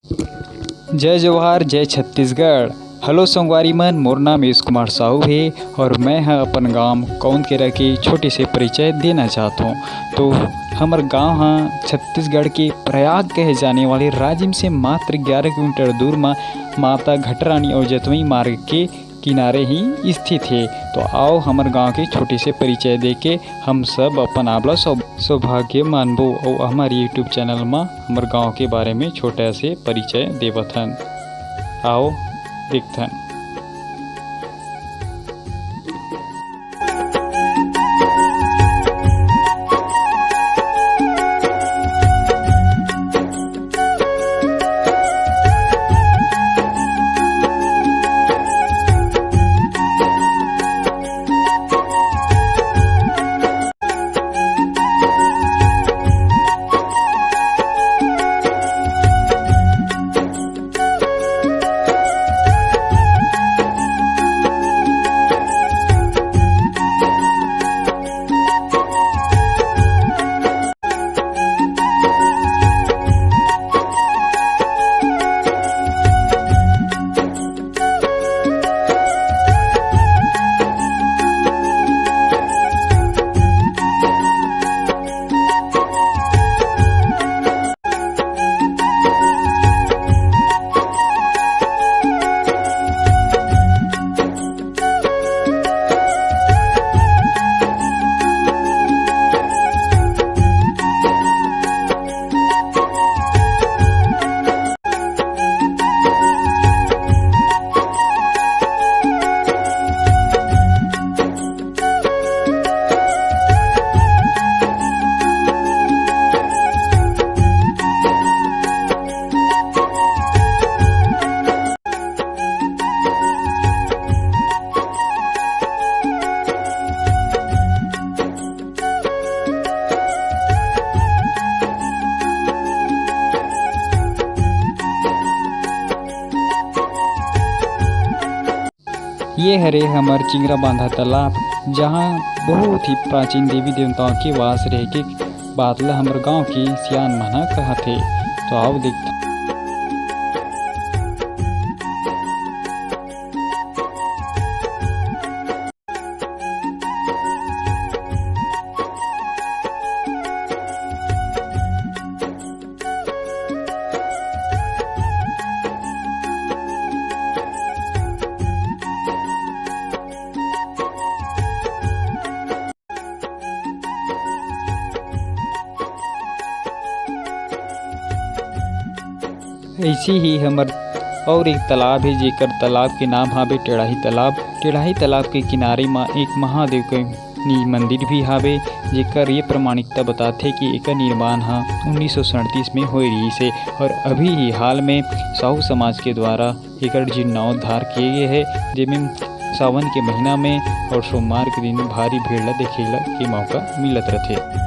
जय जवाहर जय छत्तीसगढ़। हेलो संगवारी मन, मोर नाम यश कुमार साहू है और मैं अपन गांव कौंदकेरा के छोटे से परिचय देना चाहता हूँ। तो हमार गांव छत्तीसगढ़ के प्रयाग कहे जाने वाले राज्य से मात्र 11 किलोमीटर दूर में माता घटरानी और जतवई मार्ग के किनारे ही स्थित है। तो आओ हमार गांव के छोटे से परिचय देके हम सब अपन आपला सौभाग्य मानबो और हमारे यूट्यूब चैनल में हमार गांव के बारे में छोटा से परिचय देवथन। आओ देखथन। ये हरे हमर चिंगरा बांधा तालाब, जहाँ बहुत ही प्राचीन देवी देवताओं के वास रहे के बात ला हमर गांव के सियान मना कहथे। तो आओ देखते। ऐसे ही हमर और एक तालाब है जेकर तालाब के नाम हावे टेढ़ाही तालाब। टेढ़ाही तालाब के किनारे में एक महादेव के मंदिर भी हावे, जेकर ये प्रमाणिकता बताथे कि एकर निर्माण 1937 में हो रही से और अभी ही हाल में साहू समाज के द्वारा एकर जीर्णोद्धार किए गए है, जिसमें सावन के महीना में और सोमवार के दिन भारी भीड़ ला देखेला के मौका मिलत रथे।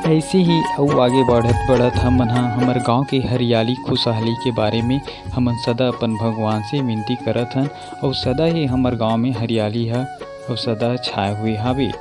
ऐसे ही अउ आगे बढ़त बढ़त हमन ह हमर गाँव के हरियाली खुशहाली के बारे में हमन सदा अपन भगवान से विनती करत हन और सदा ही हमर गाँव में हरियाली ह और सदा छाए हुए हावे।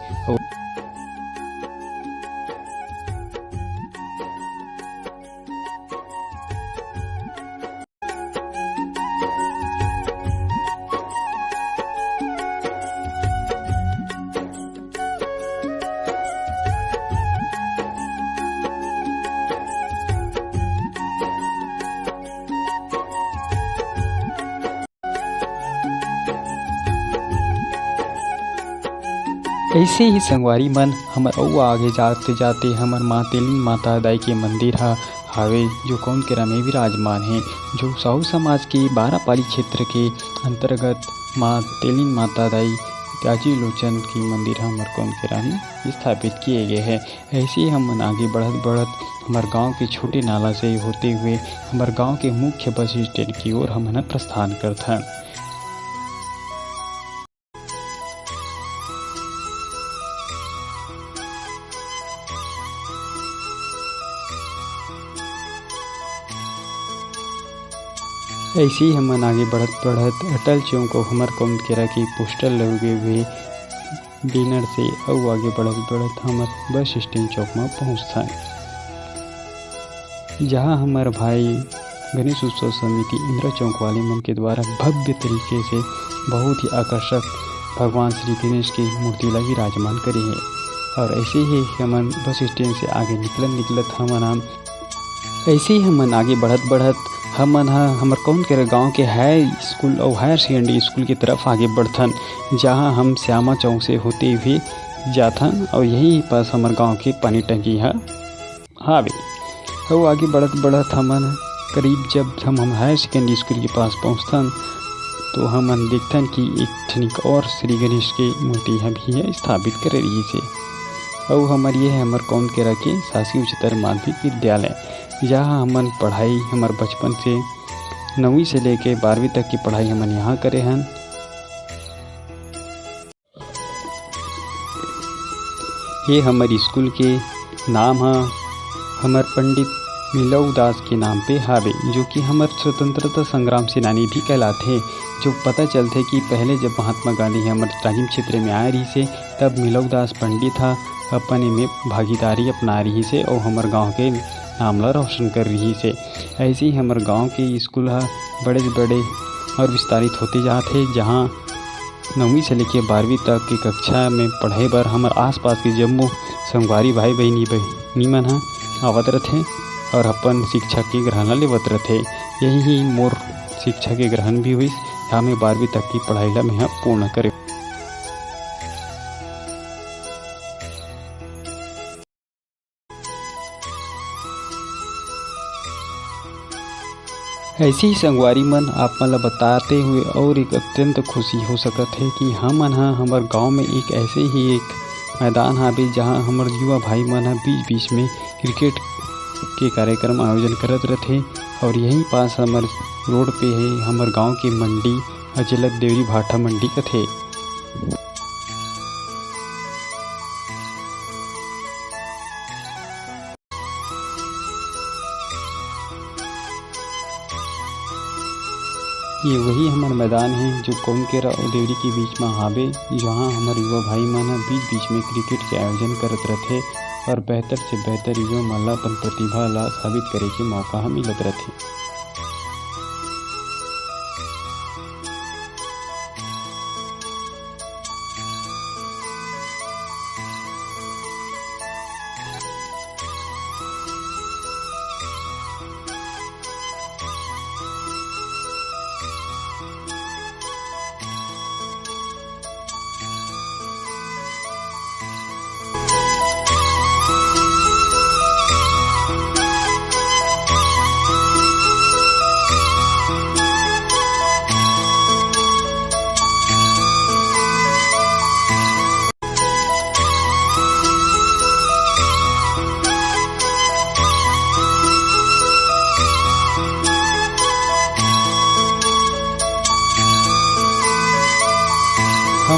ऐसे ही संगवारी मन हमर अउ आगे जाते जाते हमर माँ तेलिन माता दाई के मंदिर हावे जो कौन केरा में विराजमान है, जो साहू समाज के बारापाली क्षेत्र के अंतर्गत माँ तेलिन माता दाई त्याजी लोचन की मंदिर हमर कौन केरा में स्थापित किए गए हैं। ऐसे ही हम आगे बढ़त बढ़त हमार गांव के छोटे नाला से होते हुए हमार गांव के मुख्य बस स्टैंड की ओर हम प्रस्थान करते हैं। ऐसे ही हमन आगे बढ़त बढ़त अटल चौक और हमर कौन केरा की पोस्टर लगे हुए बैनर से अउ आगे बढ़त बढ़त हमर बस स्टैंड चौक में पहुँचता जहाँ हमार भाई गणेश उत्सव समिति इंदिरा चौक वाले मन के द्वारा भव्य तरीके से बहुत ही आकर्षक भगवान श्री गणेश की मूर्ति ला विराजमान करे है। और ऐसे ही हमन बस स्टैंड से आगे निकलत हमन ऐसे ही हमन आगे बढ़त बढ़त हमन हमर कौन के गांव के हाई स्कूल और हायर सेकेंडरी स्कूल की तरफ आगे बढ़थन, जहां हम श्यामा चौक से होते हुए जाथन और यही पास हमर गांव के पानी टंकी हावे। और आगे बढ़त बढ़त हमन करीब जब हम हायर सेकेंडरी स्कूल के पास पहुंचथन तो हमन देखथन कि एक ठनिक और श्री गणेश के मूर्ति भी है स्थापित करे रही से। और हमार ये है हमर कौन के रखे शासकीय उच्चतर माध्यमिक विद्यालय, जहाँ हमन पढ़ाई हमार बचपन से 9वीं से लेके 12वीं तक की पढ़ाई हमन यहाँ करे हन। ये हमारे स्कूल के नाम हमार पंडित मिलऊ दास के नाम पे हावे, जो कि हमार स्वतंत्रता संग्राम सेनानी भी कहलाते हैं। जो पता चलते कि पहले जब महात्मा गांधी हमारे राजीव क्षेत्र में आए रही से तब मिलऊ दास पंडित अपने में भागीदारी अपना रही से और हमार गांव के नाम ला रोशन कर रही से। ऐसे ही हमारे गांव के स्कूल बड़े से बड़े और विस्तारित होते जाते, जहां 9वीं से लेकर 12वीं तक की कक्षा में पढ़े बर हमारे आसपास के जम्मू संगवारी भाई बहनी मन आवत रथे और अपन शिक्षा के ग्रहण लेवत रथे। यही मोर शिक्षा के ग्रहण भी हुई, जहाँ मैं 12वीं तक की पढ़ाई ला मैं पूर्ण करे। ऐसी ही संगवारी मन आप मन बताते हुए और एक अत्यंत खुशी हो सकत है कि हमन हमार गांव में एक ऐसे ही एक मैदान हावे, जहां हमार युवा भाई मन बीच बीच में क्रिकेट के कार्यक्रम आयोजन करत रथे। और यहीं पास हमार रोड पे है हमार गांव की मंडी अजलक देवरी भाटा मंडी कथे। ये वही हमार मैदान है जो कौन केरा और देवरी के बीच में हावे, जहाँ हमारे युवा भाई मन बीच बीच में क्रिकेट के आयोजन करत रथे और बेहतर से बेहतर युवा मन ला अपन प्रतिभा ला साबित करे के मौका मिलत रथे।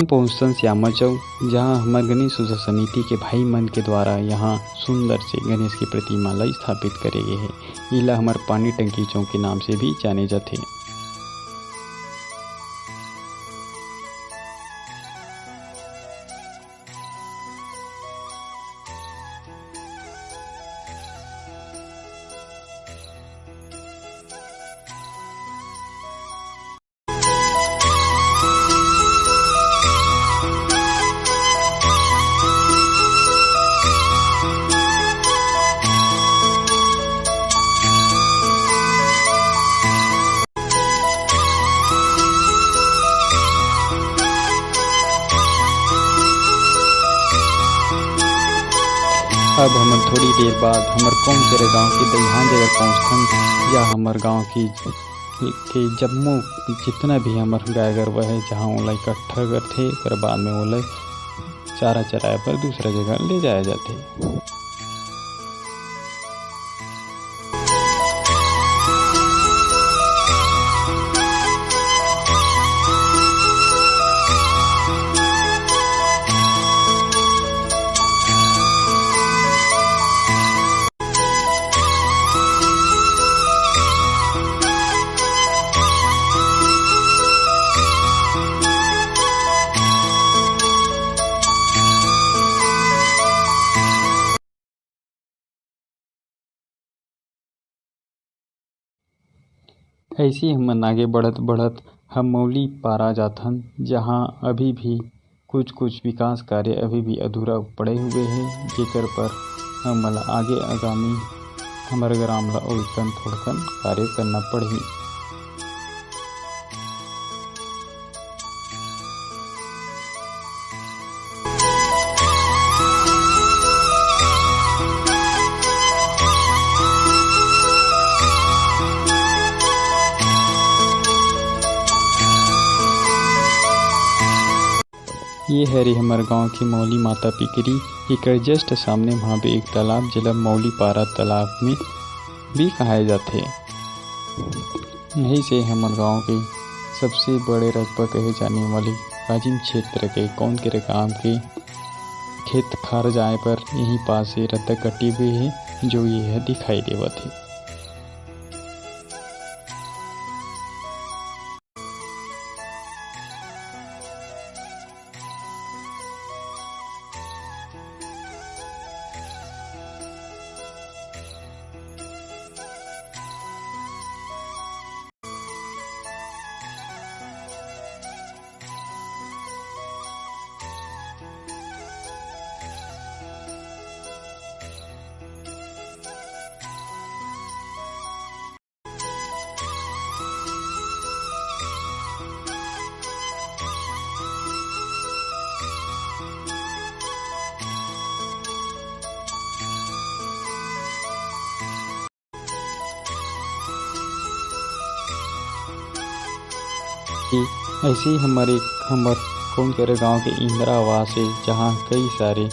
पहुँचन श्यामा चौक, जहाँ हमार गणेश उत्सव समिति के भाई मन के द्वारा यहाँ सुंदर से गणेश की प्रतिमा ला स्थापित करे गए है। इला हमार पानी टंकी चौक के नाम से भी जाने जाते। अब हमन थोड़ी देर बाद हमर कौन करे गांव के दहिहान जगह पहुँचथन, या हमर गांव की के जम्मो जितना भी हमर गाय गरवा है जहाँ ओला इकट्ठा करथे, कर बाद में ओला चारा चराए पर दूसरा जगह ले जाया जाथे। ऐसे हमन आगे बढ़त बढ़त हम मौली पारा जाथन, जहाँ अभी भी कुछ कुछ विकास कार्य अभी भी अधूरा पड़े हुए हैं, जेकर पर हमन आगे आगामी हमर ग्राम ला ओइकन थोड़कन कार्य करना पड़ही। ये हरे हमर गांव की मौली माता पिकरी। एकर जस्ट सामने वहाँ पे एक तालाब जिला मौली पारा तालाब में भी कहाए जाते। यही से हमर गांव के सबसे बड़े रकबा कहे जाने वाले काजिम क्षेत्र के कौन के काम के खेत खार जाए पर यहीं पास से रत्ता कटी हुई है, जो यह दिखाई देवत है। ऐसे ही हमर कौन करे गांव के इंदिरा आवास है, जहाँ कई सारे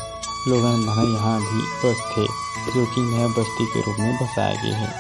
लोगन मन यहाँ भी बसथे, जो कि नया बस्ती के रूप में बसाए गए हैं।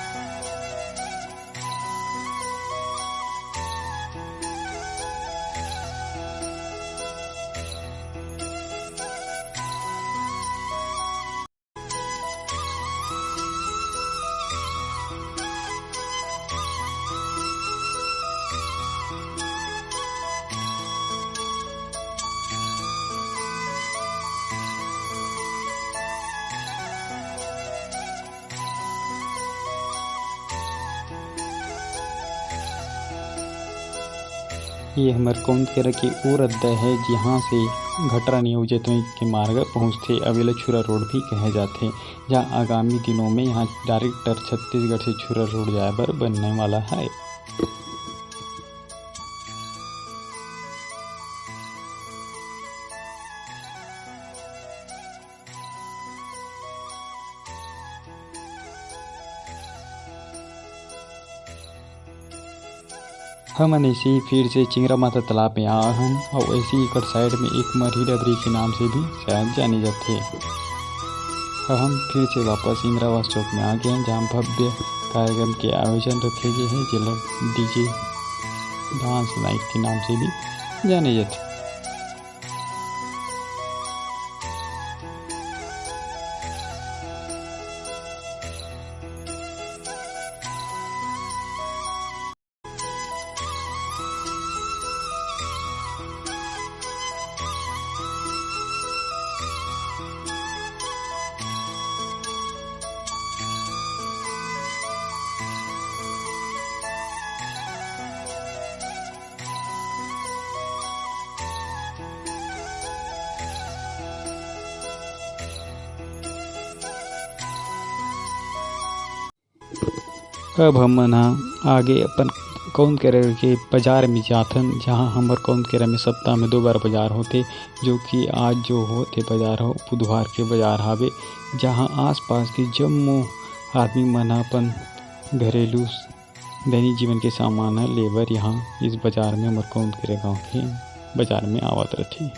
ये हमर कौन करे के वो रद्दा है, जहाँ से घटरा न्यू जतोई के मार्ग पहुँचते। अवेला छुरा रोड भी कहे जाते, जहाँ आगामी दिनों में यहाँ डायरेक्टर छत्तीसगढ़ से छुरा रोड जाए बर बनने वाला है। हमन ऐसे ही फिर से चिंगरा माता तालाब में आए हन, और ऐसे ही एक साइड में एक मरही डबरी के नाम से भी शायद जाने जाते। हम फिर से वापस इंदिरावास चौक में आ गए हैं, जहाँ भव्य कार्यक्रम के आयोजन रखे गए हैं, जिला डीजे डांस नाइट के नाम से भी जाने जाते। अब हमन हा आगे अपन कौन करे के बाजार में जाथन, जहाँ हमर कौन करे में सप्ताह में 2 बार बाजार होते, जो कि आज जो होते बाजार हो बुधवार के बाजार हावे, जहाँ आसपास के जम्मो आदमी मन अपन घरेलू दैनिक जीवन के सामान लेबर यहाँ इस बाजार में हमर कौन करे गाँव के बाजार में आवत रथे।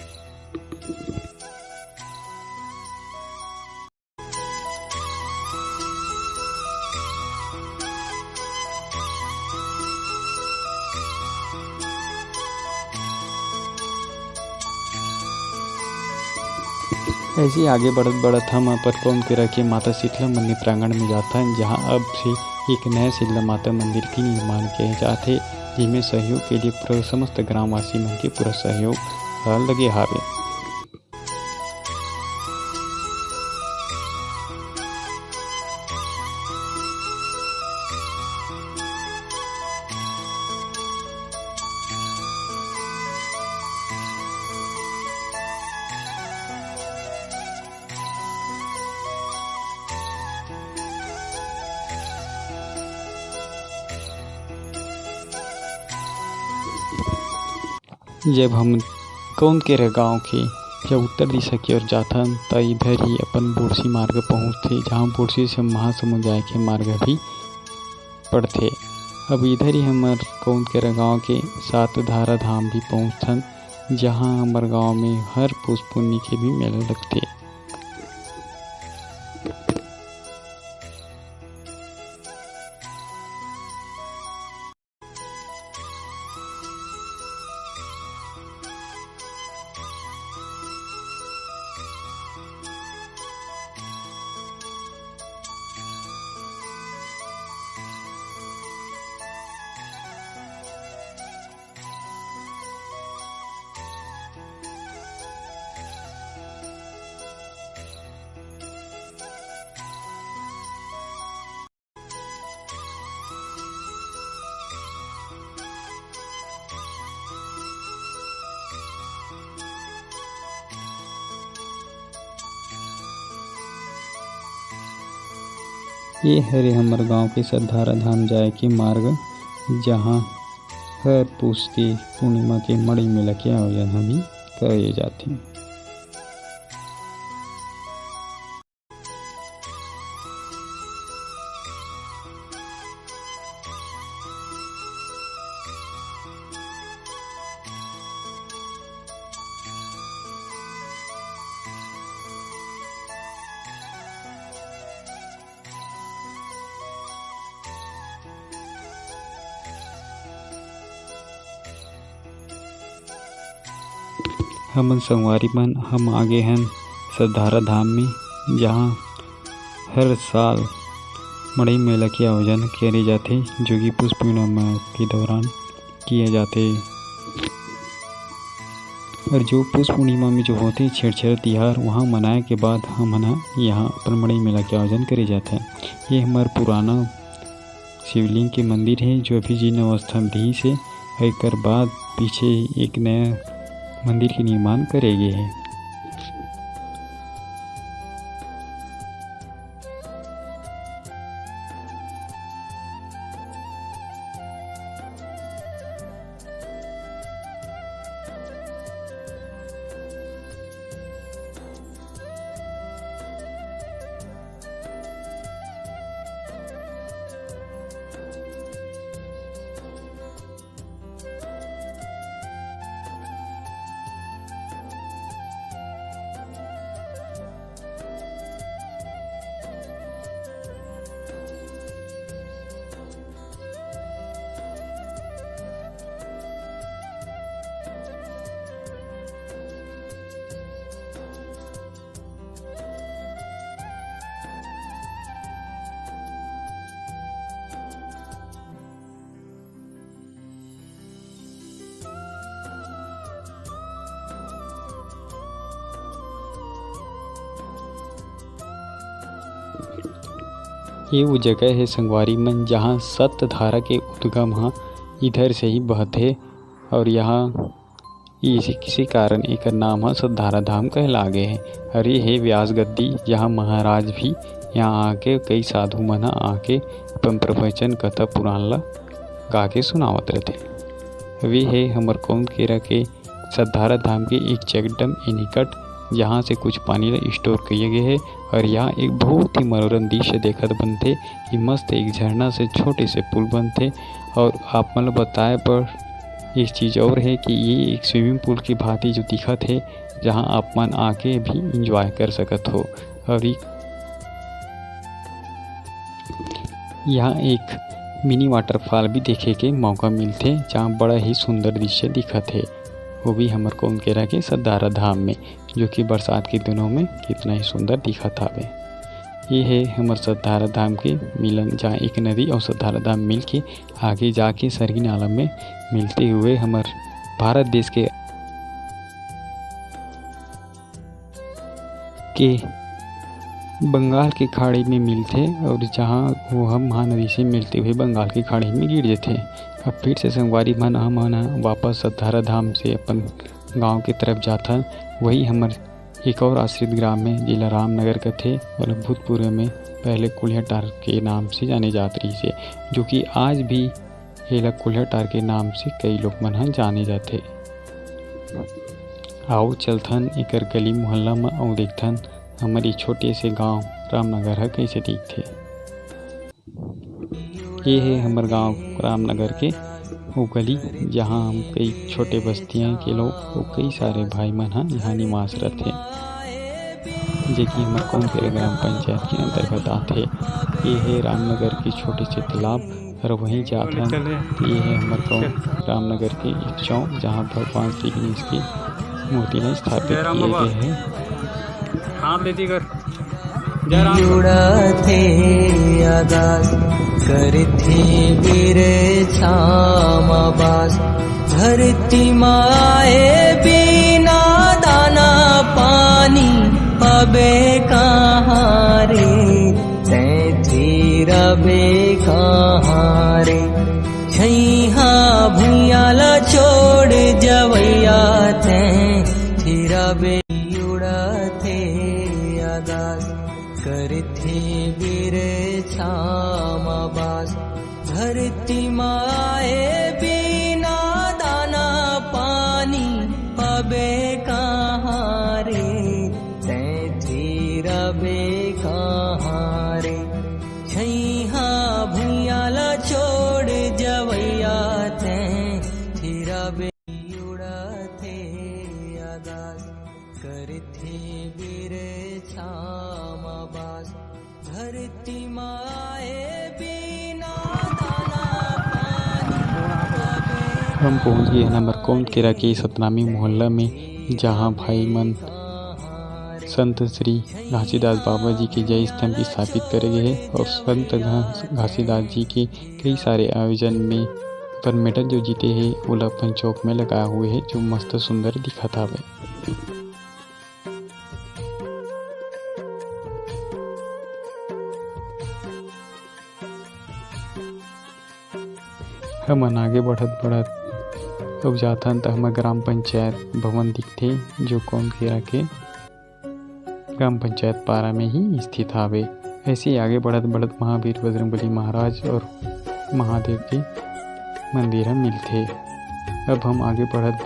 ऐसे ही आगे बढ़त बढ़त हम अपन कौन करा के माता शीतला मंदिर प्रांगण में जाता है, जहाँ अब से एक नया शीतला माता मंदिर की निर्माण किए जाते, जिसमें सहयोग के लिए पूरा समस्त ग्रामवासी मन के पूरा सहयोग लगे हावे। जब हम कौन के गाँव के जब उत्तर दिशा की ओर जाथन त इधर ही अपन बुरसी मार्ग पहुँचते, जहाँ बुरसी से महासमुंद जाए के मार्ग भी पड़ते। अब इधर ही हमार कौन के गाँव के सात धारा धाम भी पहुँचथन, जहाँ हमार गाँव में हर पुष पुन्नी के भी मेला लगते। ये हरे हमर गांव के सतधारा धाम जाए के मार्ग, जहाँ हर पुष के पूर्णिमा के मड़ई मेला के आयोजन भी करे जाथे। हमन संगवारी मन हम आगे हैं सतधारा धाम में, जहाँ हर साल मड़ई मेला के आयोजन करे जाते, जो कि पुष पूर्णिमा के दौरान किए जाते। और जो पुष पूर्णिमा में जो होते छेड़छाड़ तिहार वहाँ मनाए के बाद हम यहाँ अपन मड़ई मेला के आयोजन करे जाते हैं। ये हमार पुराना शिवलिंग के मंदिर है, जो अभी जीर्ण अवस्था में दी से एकर बाद पीछे एक नया मंदिर के निर्माण करे गए हैं। ये वो जगह है संगवारी मन, जहाँ सतधारा के उद्गम इधर से ही बहते, और यहाँ इसी किसी कारण एक नाम सतधारा धाम कहलागे है। और ये है व्यास गद्दी, जहाँ महाराज भी यहाँ आके कई साधु मन आके अपन प्रवचन कथा पुराण ला गा के सुनावत रहते। वे है हमर कौन केरा के सद्धारा धाम के एक चेकडम ए निकट, जहाँ से कुछ पानी ला स्टोर किए गए है। और यहाँ एक बहुत ही मनोरम दृश्य देखत बनते कि मस्त एक झरना से छोटे से पुल बनते। और आप मन बताए पर एक चीज़ और है कि ये एक स्विमिंग पूल की भांति जो दिखत है, जहाँ आप मन आके भी इंजॉय कर सकत हो। और यहाँ एक मिनी वाटरफॉल भी देखे के मौका मिलते, जहाँ बड़ा ही सुंदर दृश्य दिखत है। वो भी हमर कौन केरा के सद्धारा धाम में, जो कि बरसात के दिनों में कितना ही सुंदर दिखत हावे। ये है हमर सद्धारा धाम के मिलन, जहाँ एक नदी और सद्धारा धाम मिल के आगे जाके सरगी नाला में मिलते हुए हमर भारत देश के बंगाल की खाड़ी में मिलते, और जहाँ वो हम महानदी से मिलते हुए बंगाल की खाड़ी में गिर जाते। अब फिर से संगवारी मन हम वापस सद्धारा धाम से अपन गांव की तरफ जाता। वही हमर एक और आश्रित ग्राम में जिला रामनगर का थे, और भूतपूर्व में पहले कुल्हाटार के नाम से जाने जात रही से, जो कि आज भी हेला कुल्हाटार के नाम से कई लोग मन जाने जाते। आओ चलथन एकर गली मोहल्ला में और देखथन हमारी छोटे से गांव रामनगर है कैसे दिखते। ये है हमार गांव रामनगर के वो गली, जहाँ हम कई छोटे बस्तियाँ के लोग और कई सारे भाई मन यहाँ निवास रहते, जो कि हमारे कौन के ग्राम पंचायत के अंतर्गत आते। ये है रामनगर के छोटे से तालाब, और वहीं जाते हैं। ये है हमारे कौन रामनगर के एक चौक, जहाँ भगवान श्री गणेश की मूर्ति में स्थापित किए गए हैं। जुड़ते आगाज करते बिरे छामाबास, धरती माए बिना दाना पानी पबे कहाँ रे, तैथी रबे कहाँ रे। छैहा भुइयाला छोड़ जवैया तैथी रबे। उड़ते आगाज करते बिरे छामाबास, धरती माए बिना दाना पानी पबे कहाँ रे, तैथी रबे कहाँ रे। छैहा भुइयाला छोड़ जवैया तैथी रबे। उड़ते आगाज करते बिरे छामाबास, धरती माए बिना दाना पानी। हम पहुँच गए नंबर कौन केरा के सतनामी मोहल्ला में, जहाँ भाई मन संत श्री घासीदास बाबा जी के जय स्तंभ स्थापित करे गए हैं। और संत घासीदास जी के कई सारे आयोजन में पर मेडल जो जीते हैं वो अपन चौक में लगाए हुए हैं, जो मस्त सुंदर दिखता है। हम आगे बढ़त अब जाथन तो हमारे ग्राम पंचायत भवन दिखते, जो कौन केरा के ग्राम पंचायत पारा में ही स्थित हावे। ऐसे ही आगे बढ़त महावीर बजरंगबली महाराज और महादेव के मंदिर मिलते। अब हम आगे बढ़त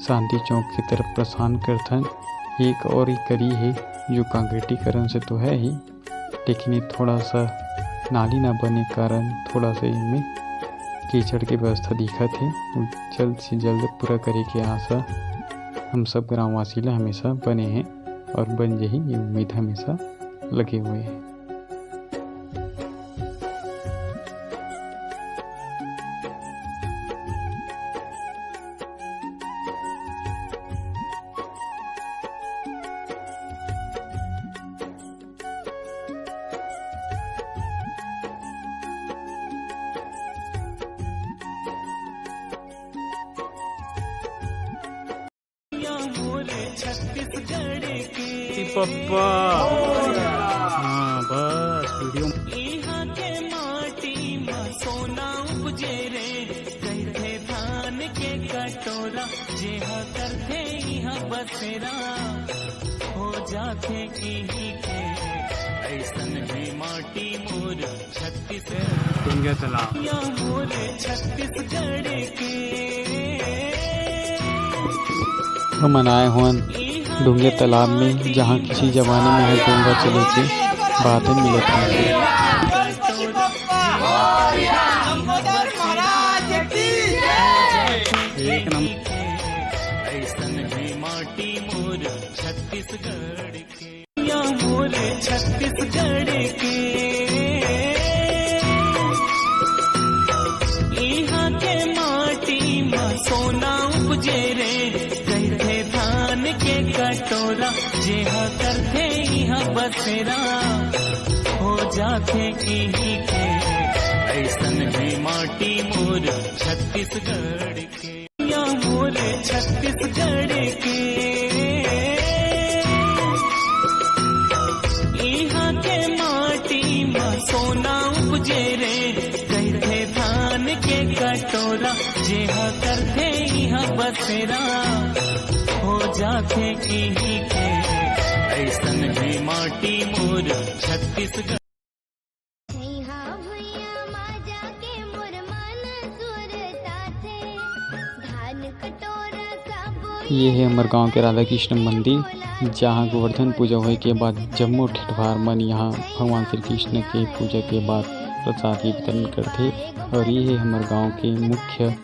शांति चौक की तरफ प्रस्थान करथन। एक और ही करी है जो कांक्रीटीकरण से तो है ही, लेकिन ये थोड़ा सा नाली ना बने कारण थोड़ा सा इनमें कीचड़ की व्यवस्था दिखत है। जल्द से जल्द पूरा करे के आशा हम सब ग्रामवासी ला हमेशा बने हैं, और बन यही ये उम्मीद हमेशा लगे हुए हैं। पप्पा हाँ बस वीडियो यहाँ के माटी में सोना उपजे रे, कहते धान के कटोरा जेहा करते यहाँ बसेरा। हो जाते इही के ऐसन भी माटी मोर छत्तीसगढ़ डूंगे तालाब। या मोर छत्तीसगढ़ के हम आए हुआ डूंगे तालाब में, जहाँ किसी जमाने में है डूंगा चले के बातें मिलत हैं। एक नंबर। ऐसन भी माटी मोर छत्तीसगढ़ के या मोर छत्तीसगढ़ के यहाँ के माटी में सोना उपजे रे कहते धान के कटोरा जेहा करते यहाँ बसेरा हो जाते इही के ऐसन भी माटी मोर छत्तीसगढ़ के या मोर छत्तीसगढ़ के यहाँ के माटी में सोना उपजे रे कहते धान के कटोरा जेहा करते यहाँ बसेरा हो जाते इही के ऐसन भी माटी मोर छत्तीसगढ़ ये है हमारे गांव के राधा कृष्ण मंदिर, जहाँ गोवर्धन पूजा होने के बाद जम्मू ठेठवार मन यहाँ भगवान श्री कृष्ण के पूजा के बाद प्रसाद की वितरण करते। और ये है हमारे गांव के मुख्य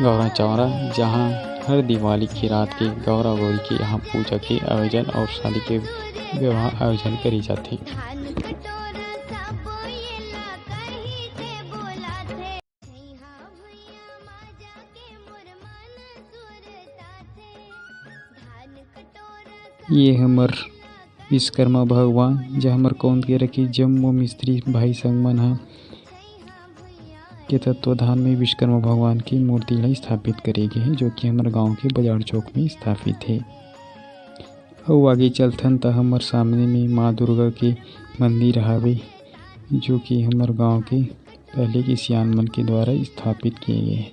गौरा चौरा, जहाँ हर दिवाली की रात के गौरा गौरी के यहाँ पूजा के आयोजन और शादी के विवाह आयोजन करी जाते। ये हमर विश्वकर्मा भगवान, जो हमर कौन के रखी जम्मू मिस्त्री भाई संग मन ह के तत्वाधान में विश्वकर्मा भगवान की मूर्ति ला स्थापित करे गए हैं, जो कि हमारे गांव के बाजार चौक में स्थापित है। और आगे चलथन तो हमारे सामने में माँ दुर्गा के मंदिर हावे, जो कि हमारे गांव के पहले के सियान मन के द्वारा स्थापित किए गए हैं।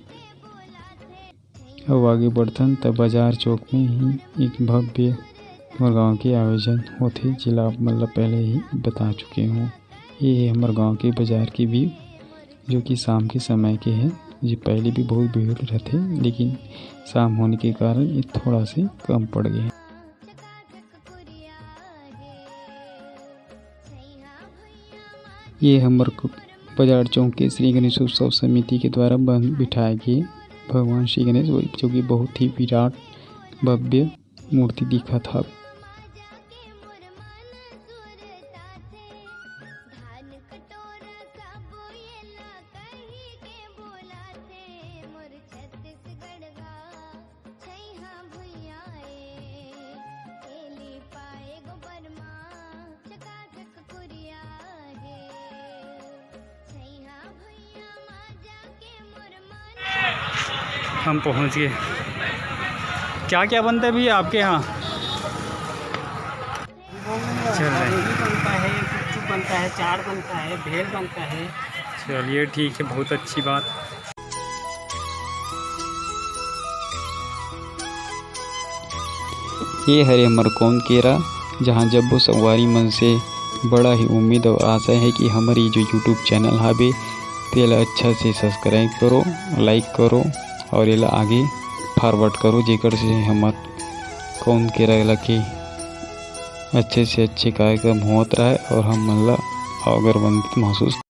और आगे बढ़थन तो बाजार चौक में ही एक भव्य हमारे गाँव के आयोजन होते, जिला मतलब पहले ही बता चुके हूँ। ये है हमारे गाँव के बाज़ार की व्यू, जो कि शाम के समय के हैं। जी पहले भी बहुत भीड़ रहते, लेकिन शाम होने के कारण ये थोड़ा से कम पड़ गए। ये हमारे बाजार चौक के श्री गणेश उत्सव समिति के द्वारा बिठाए गए भगवान श्री गणेश, जो कि बहुत ही विराट भव्य मूर्ति दिखा था। हम पहुंच गए। क्या क्या बनता है भैया आपके यहाँ? चल रहे बनता है, गुपचुप बनता है, चाट बनता है, भेल बनता है। चलिए ठीक है, बहुत अच्छी बात। ये हरे मरकौन केरा, जहाँ जब्बो संगवारी मन से बड़ा ही उम्मीद और आशा है कि हमारी जो यूट्यूब चैनल हावे तेला अच्छा से सब्सक्राइब करो, लाइक करो और ये आगे फॉरवर्ड करो, जेकर से हमार कौन केरा के अच्छे से अच्छे कार्यक्रम होत रहे और हम मन ला अगरबंदित महसूस